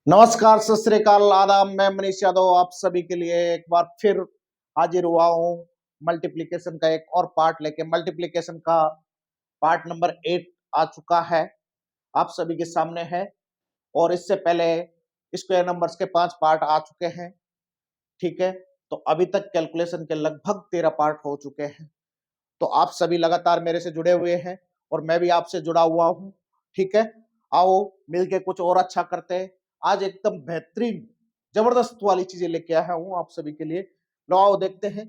नमस्कार, सत श्री अकाल, आदाब। मैं मनीष यादव आप सभी के लिए एक बार फिर हाजिर हुआ हूँ मल्टीप्लिकेशन का एक और पार्ट लेके। मल्टीप्लिकेशन का पार्ट नंबर 8 आ चुका है, आप सभी के सामने है। और इससे पहले स्क्वायर नंबर्स के 5 पार्ट आ चुके हैं, ठीक है। तो अभी तक कैलकुलेशन के लगभग 13 पार्ट हो चुके हैं। तो आप सभी लगातार मेरे से जुड़े हुए हैं और मैं भी आपसे जुड़ा हुआ हूँ, ठीक है। आओ मिलके कुछ और अच्छा करते हैं। आज एकदम बेहतरीन जबरदस्त वाली चीजें लेके आया हूँ आप सभी के लिए। लो आओ देखते हैं।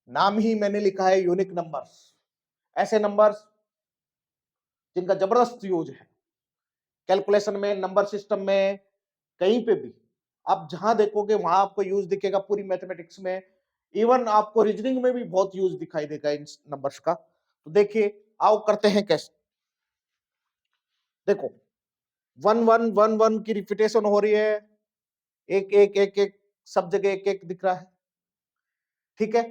नाम ही मैंने लिखा है यूनिक नंबर्स। ऐसे नंबर्स जिनका जबरदस्त यूज है कैलकुलेशन में, नंबर सिस्टम में, कहीं पे भी आप जहां देखोगे वहां आपको यूज दिखेगा, पूरी मैथमेटिक्स में। इवन आपको रीजनिंग में भी बहुत यूज दिखाई देगा इन नंबर्स का। तो देखिए, आओ करते हैं कैसे। देखो, 1 1 1 1 की रिपीटेशन हो रही है। एक एक एक एक सब जगह एक एक दिख रहा है, ठीक है।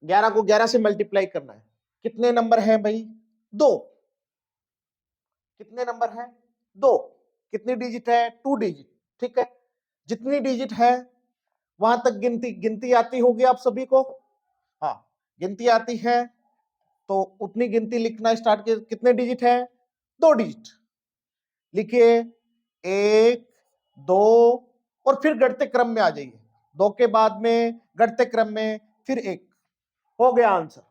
11 को 11 से मल्टीप्लाई करना है। कितने नंबर हैं भाई? 2। कितने नंबर हैं? 2। कितनी डिजिट है? 2 डिजिट, ठीक है। जितनी डिजिट है वहां तक गिनती गिनती आती होगी आप सभी को। हाँ, गिनती आती है तो उतनी गिनती लिखना स्टार्ट कर। कितने डिजिट है? 2 डिजिट लिखिए। 1 2 और फिर घटते क्रम में आ जाइए। 2 के बाद में घटते क्रम में फिर 1। हो गया आंसर।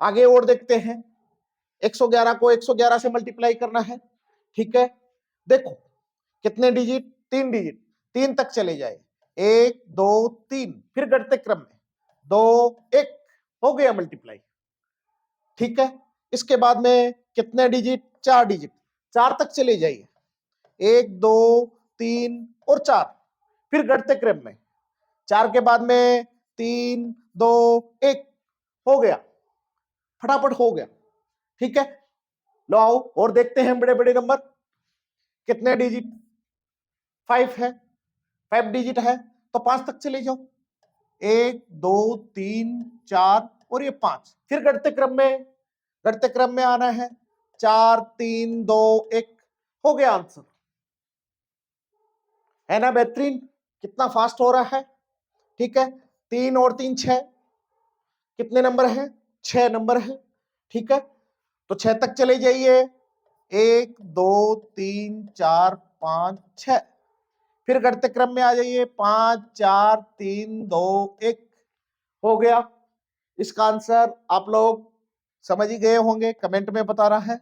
आगे और देखते हैं। 111 को 111 से मल्टीप्लाई करना है, ठीक है। देखो कितने डिजिट? 3 डिजिट। 3 तक चले जाए। 1 2 3 फिर घटते क्रम में 2 1। हो गया मल्टीप्लाई, ठीक है। इसके बाद में कितने डिजिट? 4 डिजिट। 4 तक चले जाइए। 1 2 3 और 4 फिर घटते क्रम में। 4 के बाद में 3 2 1। हो गया, फटाफट हो गया, ठीक है। लो आओ और देखते हैं बड़े बड़े नंबर। कितने डिजिट? 5 है। 5 डिजिट है तो 5 तक चले जाओ। 1 2 3 4 और ये 5 फिर घटते क्रम में आना है। 4 3 2 1। हो गया आंसर। है ना बेहतरीन? कितना फास्ट हो रहा है, ठीक है। 3 और 3 6। कितने नंबर है? 6 नंबर है, ठीक है। तो 6 तक चले जाइए। 1 2 3 4 5 6 फिर घटते क्रम में आ जाइए। 5 4 3 2 1। हो गया। इसका आंसर आप लोग समझ ही गए होंगे, कमेंट में बता रहा है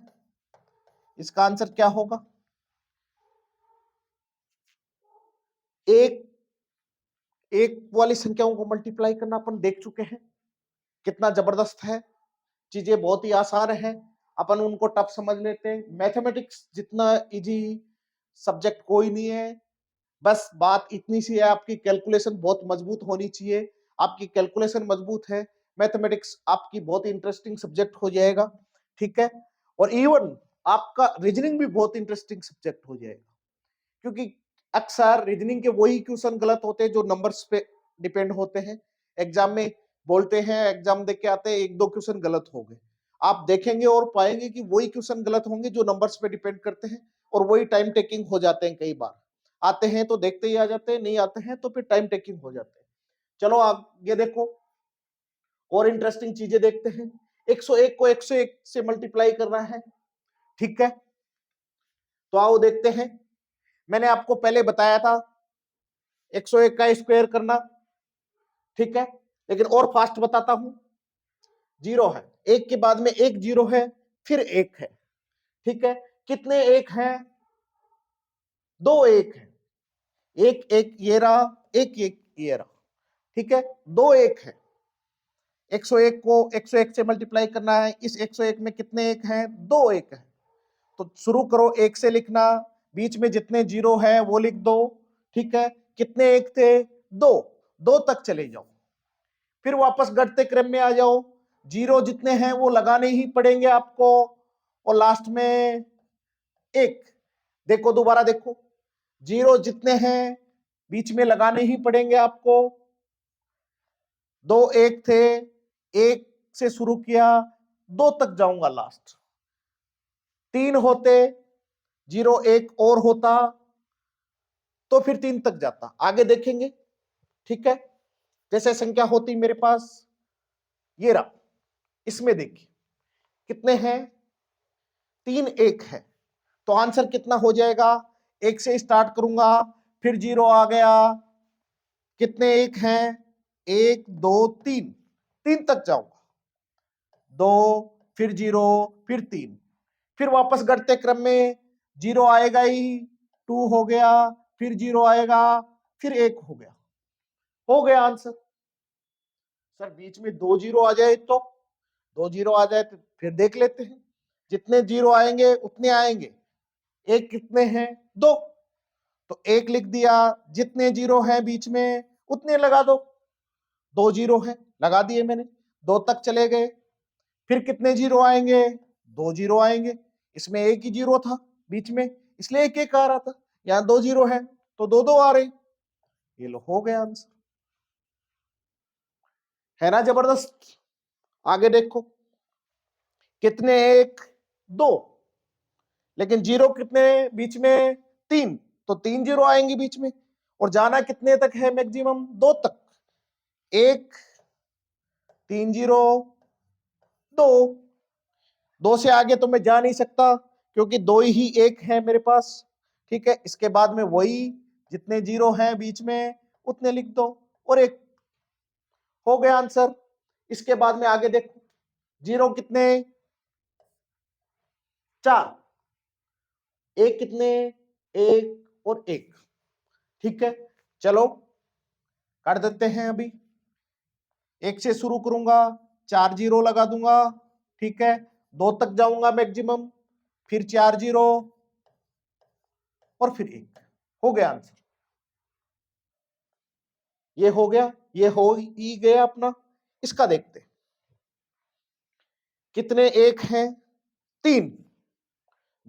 इसका आंसर क्या होगा। एक एक वाली संख्याओं को मल्टीप्लाई करना अपन देख चुके हैं, कितना जबरदस्त है। चीजें बहुत ही आसान है, अपन उनको टफ समझ लेते हैं। मैथमेटिक्स जितना इजी सब्जेक्ट कोई नहीं है। बस बात इतनी सी है, आपकी कैलकुलेशन बहुत मजबूत होनी चाहिए। आपकी कैलकुलेशन मजबूत है, मैथमेटिक्स आपकी बहुत इंटरेस्टिंग सब्जेक्ट हो जाएगा, ठीक है। और इवन आपका रीजनिंग भी बहुत इंटरेस्टिंग सब्जेक्ट हो जाएगा, क्योंकि अक्सर रीजनिंग के वही क्वेश्चन गलत होते हैं जो नंबर्स पे डिपेंड होते हैं। एग्जाम में बोलते हैं, एग्जाम देख के आते हैं, 1 2 क्वेश्चन गलत हो गए। आप देखेंगे और पाएंगे कि वही क्वेश्चन गलत होंगे जो नंबर्स पे डिपेंड करते हैं, और वही टाइम टेकिंग हो जाते हैं। कई बार आते हैं तो देखते ही आ जाते हैं, नहीं आते हैं तो फिर टाइम टेकिंग हो जाते हैं। चलो आगे देखो, और इंटरेस्टिंग चीजें देखते हैं। 101 को 101 से मल्टीप्लाई करना है, ठीक है। तो आओ देखते हैं। मैंने आपको पहले बताया था 101 का स्क्वायर करना, ठीक है। लेकिन और फास्ट बताता हूं। 0 है, 1 के बाद में एक 0 है, फिर 1 है, ठीक है। कितने 1 हैं? 2 1 है। 1 1 ये रहा, 1 1 ये रहा, ठीक है। 2 1 है। 101 को 101 से मल्टीप्लाई करना है। इस 101 में कितने 1 हैं? 2 1 है। तो शुरू करो 1 से लिखना, बीच में जितने 0 है वो लिख दो, ठीक है। कितने 1 थे? 2। 2 तक चले जाओ, फिर वापस घटते क्रम में आ जाओ। 0 जितने हैं वो लगाने ही पड़ेंगे आपको, और लास्ट में 1। देखो दोबारा देखो, 0 जितने हैं बीच में लगाने ही पड़ेंगे आपको। 2 1 थे, 1 से शुरू किया, 2 तक जाऊंगा लास्ट। 3 होते, 0 1 और होता तो फिर 3 तक जाता, आगे देखेंगे। ठीक है, जैसे संख्या होती मेरे पास ये रहा, इसमें देखिए कितने हैं, 3 1 है, तो आंसर कितना हो जाएगा, 1 से स्टार्ट करूंगा, फिर 0 आ गया, कितने 1 हैं, 1 2 3, 3 तक जाऊंगा, 2 फिर 0 फिर 3, फिर वापस घटते क्रम में 0 आएगा ही, 2 हो गया, फिर 0 आएगा, फिर 1 हो गया आंसर। सर बीच में 2 0 आ जाए तो, 2 0 आ जाए तो फिर देख लेते हैं, जितने 0 आएंगे उतने आएंगे, एक कितने हैं, 2, तो 1 लिख दिया, जितने 0 हैं बीच में उतने लगा दो, 2 0 है लगा दिए मैंने, 2 तक चले गए, फिर कितने 0 आएंगे, 2 0 आएंगे, इसमें एक ही 0 था बीच में, इसलिए एक एक आ रहा था, यहाँ 2 0 है तो 2 2 आ रहे, ये लो हो गया आंसर। है ना जबरदस्त। आगे देखो, कितने 1 2, लेकिन 0 कितने बीच में, 3, तो 3 0 आएंगे बीच में, और जाना कितने तक है मैक्सिमम, 2 तक, 1 3 0 2, 2 से आगे तो मैं जा नहीं सकता क्योंकि 2 ही 1 है मेरे पास। ठीक है, इसके बाद में वही जितने 0 हैं बीच में उतने लिख दो, और 1 हो गया आंसर। इसके बाद में आगे देखो, 0 कितने, 4, 1 कितने, 1 और 1। ठीक है, चलो काट देते हैं, अभी 1 से शुरू करूंगा, 4 0 लगा दूंगा। ठीक है, 2 तक जाऊंगा मैक्सिमम, फिर 4 0 और फिर 1, हो गया आंसर। ये हो गया, ये हो ही गया अपना। इसका देखते, कितने 1 हैं, 3,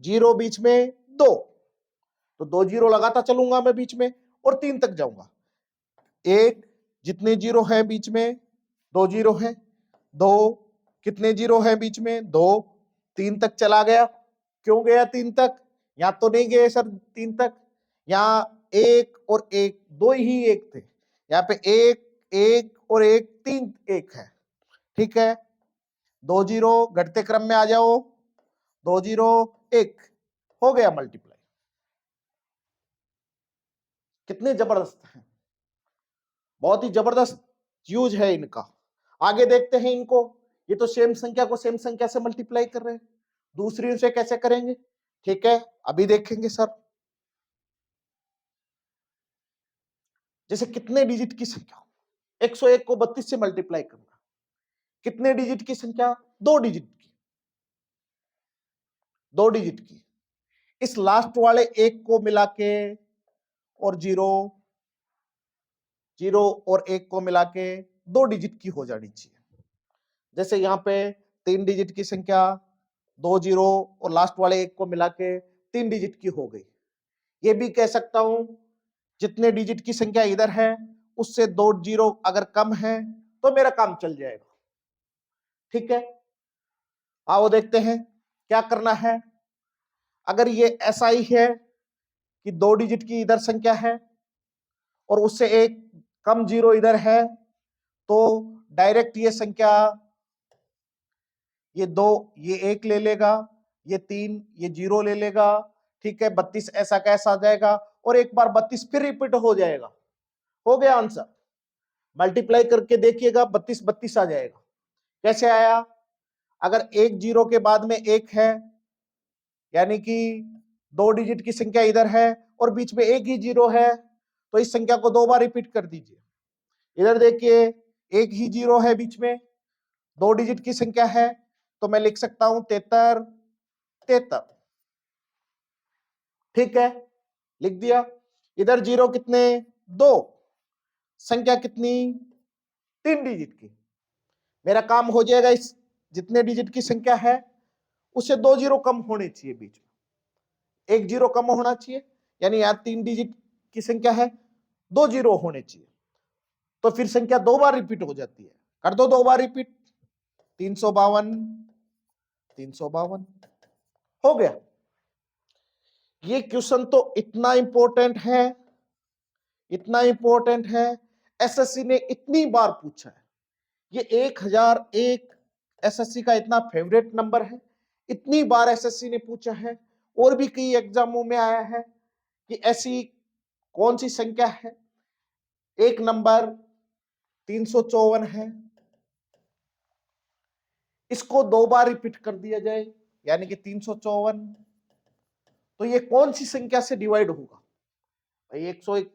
0 बीच में 2, तो 2 0 लगाता चलूंगा मैं बीच में और 3 तक जाऊंगा, 1 जितने 0 हैं बीच में, 2 0 है, 2 कितने 0 हैं बीच में, 2, 3 तक चला गया, क्यों गया 3 तक, यहां तो नहीं गए सर 3 तक, यहाँ 1 और 1 दो ही 1 थे, यहाँ पे 1 1 और 1 3 1 है। ठीक है, 2 0 घटते क्रम में आ जाओ, 2 0 1, हो गया मल्टीप्लाई। कितने जबरदस्त हैं, बहुत ही जबरदस्त यूज है इनका। आगे देखते हैं इनको, ये तो सेम संख्या को सेम संख्या से मल्टीप्लाई कर रहे हैं, दूसरी से कैसे करेंगे, ठीक है अभी देखेंगे सर। जैसे कितने डिजिट की संख्या, 101 को 32 से मल्टीप्लाई करना, कितने डिजिट की संख्या, 2 डिजिट की, 2 डिजिट की, इस लास्ट वाले 1 को मिला के और 0 0 और 1 को मिला के 2 डिजिट की हो जानी चाहिए। जैसे यहाँ पे 3 डिजिट की संख्या, 2 0 और लास्ट वाले 1 को मिला के 3 डिजिट की हो गई। ये भी कह सकता हूं जितने डिजिट की संख्या इधर है उससे 2 0 अगर कम है तो मेरा काम चल जाएगा। ठीक है, आओ देखते हैं क्या करना है। अगर ये ऐसा ही है कि 2 डिजिट की इधर संख्या है और उससे एक कम 0 इधर है, तो डायरेक्ट ये संख्या, ये 2 ये 1 ले लेगा, ये 3 ये 0 ले लेगा। ठीक है, 32 ऐसा कैसा आ जाएगा और एक बार 32 फिर रिपीट हो जाएगा, हो गया आंसर। मल्टीप्लाई करके देखिएगा 32 32 आ जाएगा। कैसे आया, अगर एक 0 के बाद में 1 है, यानी कि 2 डिजिट की संख्या इधर है और बीच में एक ही 0 है, तो इस संख्या को 2 बार रिपीट कर दीजिए। इधर देखिए एक ही 0 है बीच में, 2 डिजिट की संख्या है, तो मैं लिख सकता हूं 73 73। ठीक है, लिख दिया। इधर 0 कितने, 2, संख्या कितनी, 3 डिजिट की। मेरा काम हो जाएगा, इस जितने डिजिट की संख्या है उससे 2 0 कम होने चाहिए, बीच में 1 0 कम होना चाहिए, यानी यहां 3 डिजिट की संख्या है, 2 0 होने चाहिए, तो फिर संख्या 2 बार रिपीट हो जाती है। कर दो 2 बार रिपीट, 352 352 हो गया। ये क्वेश्चन तो इतना इंपॉर्टेंट है, इतना इंपॉर्टेंट है, एसएससी ने इतनी बार पूछा है। ये 1001 एसएससी का इतना फेवरेट नंबर है, इतनी बार एसएससी ने पूछा है। और भी कई एग्जामों में आया है कि ऐसी कौन सी संख्या है, एक नंबर 354 है, इसको 2 बार रिपीट कर दिया जाए यानी कि 354, तो ये कौन सी संख्या से डिवाइड होगा भाई? 101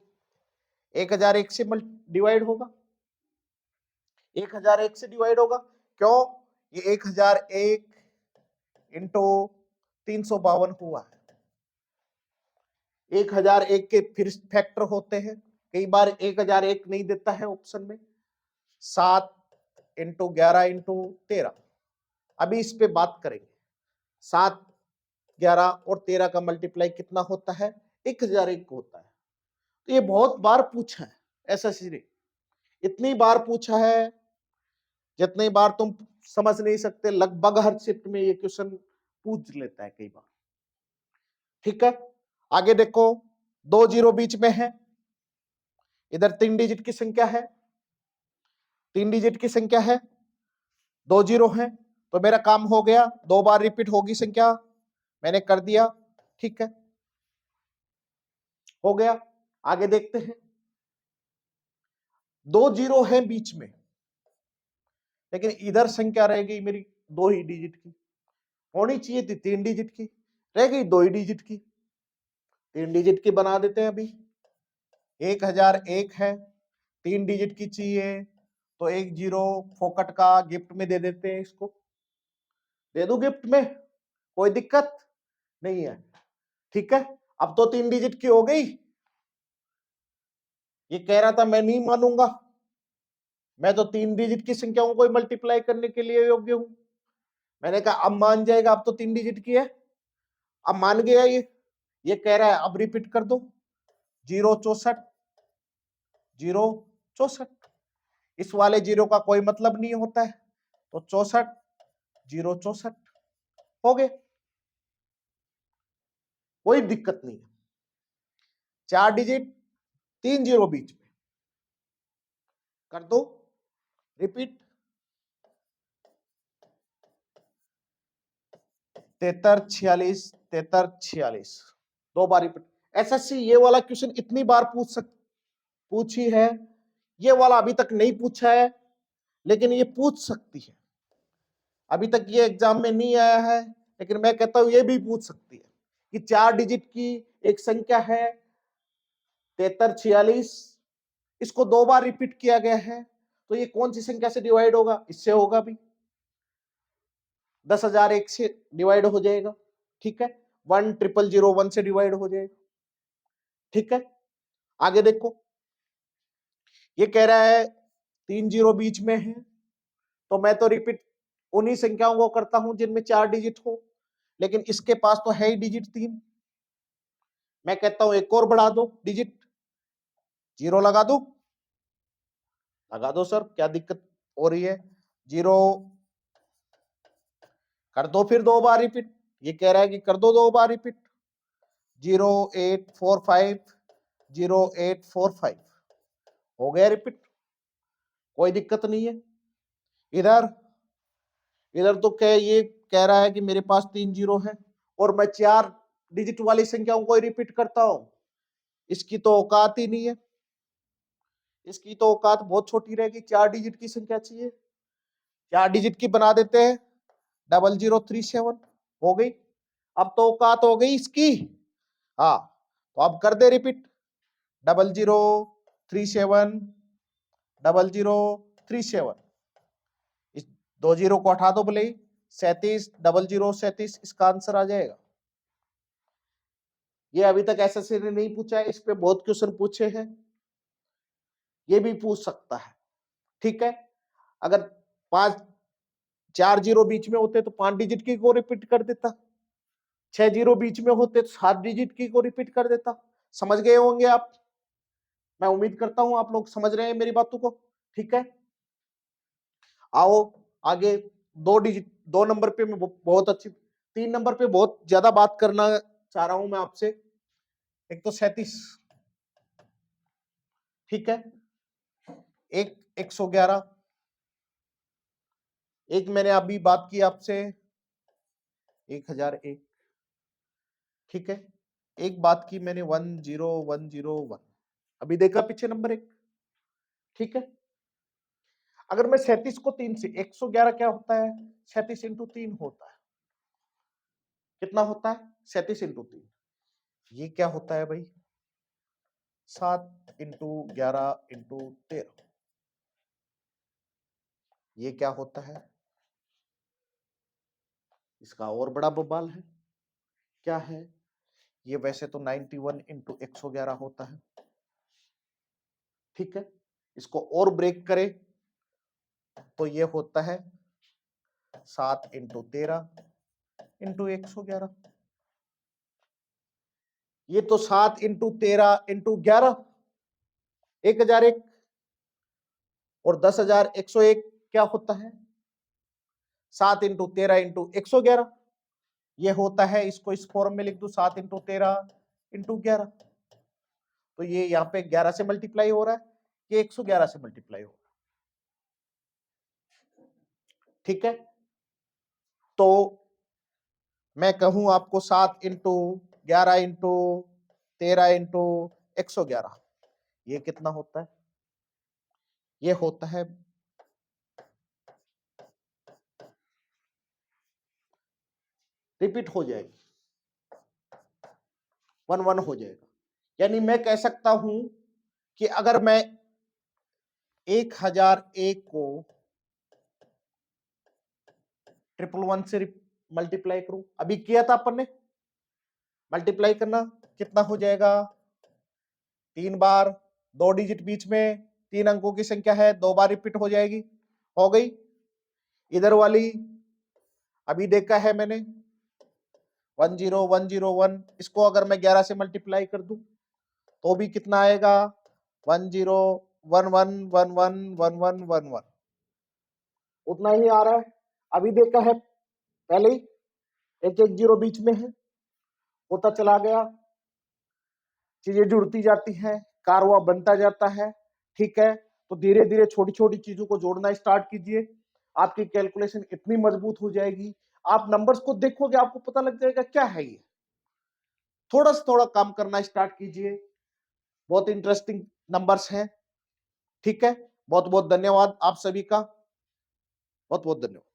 1001 से डिवाइड होगा, 1001 से डिवाइड होगा। क्यों? ये 1001 इंटू 352 हुआ है। 1001 के फिर फैक्टर होते हैं, कई बार 1001 नहीं देता है ऑप्शन में। 7 इंटू 11 इंटू 13, अभी इस पे बात करेंगे। 7, 11 और 13 का मल्टीप्लाई कितना होता है? 1001 होता है। तो ये बहुत बार पूछा है एसएससी ने, इतनी बार पूछा है जितनी बार तुम समझ नहीं सकते। लगभग हर शिफ्ट में ये क्वेश्चन पूछ लेता है कई बार। ठीक है, आगे देखो, 2 जीरो बीच में है, इधर 3 डिजिट की संख्या है, 3 डिजिट की संख्या है, 2 जीरो है, तो मेरा काम हो गया। 2 बार रिपीट होगी संख्या, मैंने कर दिया। ठीक है, हो गया। आगे देखते हैं, 2 जीरो है बीच में, लेकिन इधर संख्या रह गई मेरी 2 ही डिजिट की, होनी चाहिए थी 3 डिजिट की, रह गई 2 ही डिजिट की। 3 डिजिट की बना देते हैं अभी। 1001 है, 3 डिजिट की चाहिए, तो 1 जीरो फोकट का गिफ्ट में दे देते हैं। इसको दे दो गिफ्ट में, कोई दिक्कत नहीं है। ठीक है, अब तो 3 डिजिट की हो गई। ये कह रहा था मैं नहीं मानूंगा, मैं तो 3 डिजिट की संख्याओं को मल्टीप्लाई करने के लिए योग्य हूं। मैंने कहा अब मान जाएगा, अब तो 3 डिजिट की है, अब मान गया ये कह रहा है अब रिपीट कर दो। 064, 064, इस वाले जीरो का कोई मतलब नहीं होता है, तो 64, 064 हो गए, कोई दिक्कत नहीं है। 4 डिजिट, 3 जीरो बीच में, कर दो रिपीट। 73, 46, 73, 46, 2 बार रिपीट। एसएससी ये वाला क्वेश्चन इतनी बार पूछी है, ये वाला अभी तक नहीं पूछा है, लेकिन ये पूछ सकती है। अभी तक ये एग्जाम में नहीं आया है, लेकिन मैं कहता हूं ये भी पूछ सकती है कि 4 डिजिट की एक संख्या है 73, 46, इसको 2 बार रिपीट किया गया है, तो ये कौन सी संख्या से डिवाइड होगा? इससे होगा भी, 10,001 से डिवाइड हो जाएगा। ठीक है, 1,001 से डिवाइड हो जाएगा। ठीक है, आगे देखो, ये कह रहा है 3 जीरो बीच में है, तो मैं तो रिपीट उन्हीं संख्याओं को करता हूं जिनमें 4 डिजिट हो, लेकिन इसके पास तो है ही डिजिट 3। मैं कहता हूं एक और बढ़ा दो डिजिट, 0 लगा दो सर, क्या दिक्कत हो रही है? 0 कर दो, फिर 2 बार रिपीट। ये कह रहा है कि कर दो 2 बार रिपीट, 0845, 0845 हो गया रिपीट, कोई दिक्कत नहीं है। इधर इधर तो ये कह रहा है कि मेरे पास 3 जीरो है और मैं 4 डिजिट वाली संख्याओं को रिपीट करता हूं, इसकी तो औकात ही नहीं है, इसकी तो औकात बहुत छोटी रहेगी। 4 डिजिट की संख्या चाहिए, 4 डिजिट की बना देते हैं, 0037 हो गई। अब तो औकात हो गई इसकी। हाँ, तो अब कर दे रिपीट, 0037, 0037, इस 2 जीरो को हटा दो बोले, 37, 0037 इसका आंसर आ जाएगा। ये अभी तक एसएससी ने नहीं पूछा है, इस पे बहुत क्वेश्चन पूछे हैं, ये भी पूछ सकता है। ठीक है, अगर 4 जीरो बीच में होते तो 5 डिजिट की को रिपीट कर देता, 6 जीरो बीच में होते तो 7 डिजिट की को रिपीट कर देता। समझ गए होंगे आप, मैं उम्मीद करता हूं आप लोग समझ रहे हैं मेरी बातों को। ठीक है, आओ आगे दो डिजिट, 2 नंबर पे मैं बहुत अच्छी, 3 नंबर पे बहुत ज्यादा बात करना चाह रहा हूं मैं आपसे। एक तो 37, ठीक है, एक 111, एक मैंने अभी बात की आपसे 1001, ठीक है, एक बात की मैंने 10101, अभी देखा पीछे नंबर 1, ठीक है। अगर मैं 37 को 3 से, 111 क्या होता है, 37 इंटू 3 होता है, कितना होता है, 37 इंटू 3, ये क्या होता है भाई, 7 इंटू 11 इंटू 13, ये क्या होता है, इसका और बड़ा बवाल है, क्या है ये, वैसे तो 91 इंटू 111 होता है, ठीक है। इसको और ब्रेक करें तो ये होता है 7 इंटू 13 इंटू 111, ये तो 7 इंटू 13 इंटू 11 1001, और 10,101 क्या होता है, 7 इंटू 13 इंटू 111, ये होता है, इसको इस फॉर्म में लिख दू 7 इंटू 13 इंटू 11, तो ये यहाँ पे 11 से मल्टीप्लाई हो रहा है, ये 111 से मल्टीप्लाई हो रहा है, ठीक है। तो मैं कहूं आपको 7 इंटू 11 इंटू 13 इंटू 111, ये कितना होता है, ये होता है, रिपीट हो जाएगी, 11 हो जाएगा। यानी मैं कह सकता हूं कि अगर मैं 1001 को 111 से मल्टीप्लाई करूं, अभी किया था अपन ने, मल्टीप्लाई करना कितना हो जाएगा, 3 बार, 2 डिजिट बीच में, 3 अंकों की संख्या है, 2 बार रिपीट हो जाएगी, हो गई। इधर वाली अभी देखा है मैंने 10101, इसको अगर मैं 11 से मल्टीप्लाई कर दूं तो भी कितना आएगा, 1011111111, उतना ही आ रहा है। अभी देखा है पहले ही, एक एक जीरो बीच में है, होता चला गया, चीजें जुड़ती जाती है, कारवा बनता जाता है, ठीक है। तो धीरे धीरे छोटी छोटी चीजों को जोड़ना स्टार्ट कीजिए, आपकी कैलकुलेशन इतनी मजबूत हो जाएगी, आप नंबर्स को देखोगे आपको पता लग जाएगा क्या है ये, थोड़ा से थोड़ा काम करना स्टार्ट कीजिए, बहुत इंटरेस्टिंग नंबर्स हैं, ठीक है। बहुत बहुत धन्यवाद आप सभी का, बहुत बहुत धन्यवाद।